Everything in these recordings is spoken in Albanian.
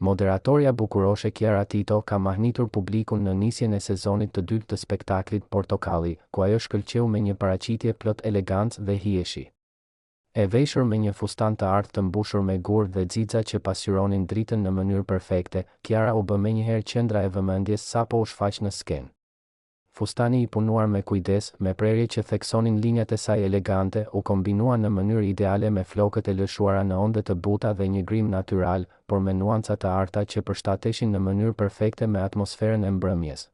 Moderatorja bukuroshe Chiara Tito ka mahnitur publikun në nisjen e sezonit të dytë të spektaklit Portokalli, ku ajo shkëlqeu me një paraqitje plot elegancë dhe hijeshi. E veshur me një fustan të artë të mbushur me gur dhe xixa që pasqyronin dritën në mënyrë perfekte, Chiara u bë menjëherë qendra e vëmendjes sapo u shfaq në skenë. Fustani i punuar me kujdes, me prerje që theksonin linjat e saj elegante, u kombinua në mënyrë ideale me flokët e lëshuara në onde të buta dhe një grim natyral, por me nuanca të arta që përshtateshin në mënyrë perfekte me atmosferën e mbrëmjes.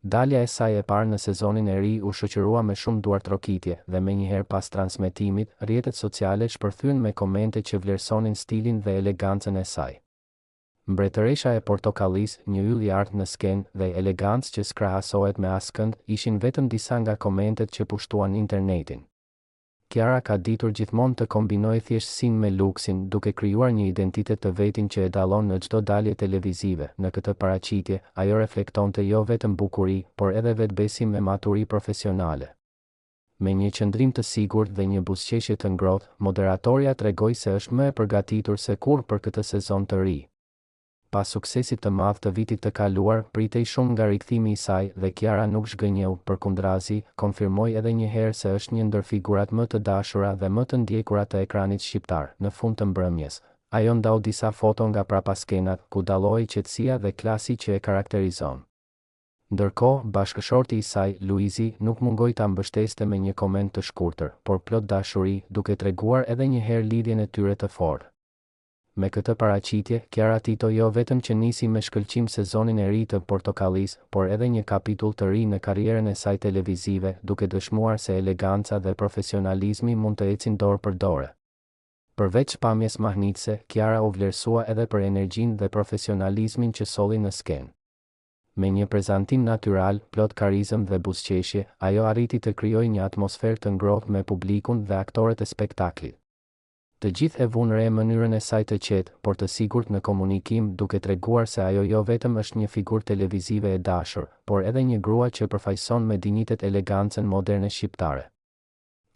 Dalja e saj e parë në sezonin e ri u shoqërua me shumë duartrokitje dhe menjëherë pas transmetimit, rrjetet sociale shpërthyen me komente që vlerësonin stilin dhe elegancën e saj. Mbretëresha e Portokallis, një yll i artë në skenë dhe elegancë që s'krahasohet me askënd, ishin vetëm disa nga komentet që pushtuan internetin. Chiara ka ditur gjithmonë të kombinojë thjeshtësinë me luksin, duke krijuar një identitet të vetin që e dallon në çdo dalje televizive. Në këtë paraqitje, ajo reflektonte jo vetëm bukuri, por edhe vetbesim e maturi profesionale. Me një qëndrim të sigurt dhe një buzëqeshje të ngrohtë, moderatorja tregoi se është më e përgatitur se kurrë për këtë sezon të ri. Pas suksesit të madh të vitit të kaluar, pritej shumë nga rikthimi i saj dhe Chiara nuk zhgënjeu, përkundrazi, konfirmoi edhe një herë se është një ndër figurat më të dashura dhe më të ndjekura të ekranit shqiptar. Në fund të mbrëmjes, ajo ndau disa foto nga prapaskenat, ku dallohej qetësia dhe klasi që e karakterizon. Ndërkohë, bashkëshorti i saj, Luizi, nuk mungoi ta mbështeste me një koment të shkurtër, por plot dashuri, duke treguar edhe një herë lidhjen e tyre të fortë. Me këtë paraqitje, Chiara Tito jo vetëm që nisi me shkëlqim sezonin e ri të Portokallis, por edhe një kapitull të ri në karrierën e saj televizive, duke dëshmuar se eleganca dhe profesionalizmi mund të ecin dorë për dorë. Përveç pamjes mahnitse, Chiara u vlerësua edhe për energjinë dhe profesionalizmin që solli në skenë. Me një prezantim natyral, plot karizëm dhe buzëqeshje, ajo arriti të krijojë një atmosferë të ngrohtë me publikun dhe aktorët e spektaklit. Të gjithë e vunë re mënyrën e saj të qetë, por të sigurt në komunikim, duke treguar se ajo jo vetëm është një figurë televizive e dashur, por edhe një grua që përfaqëson me dinjitet elegancën moderne shqiptare.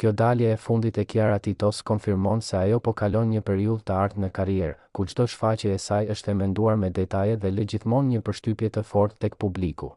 Kjo dalje e fundit e Chiara Titos konfirmon se ajo po kalon një periudhë të artë në karrierë, ku çdo shfaqje e saj është e menduar me detaje dhe lë gjithmonë një përshtypje të fortë tek publiku.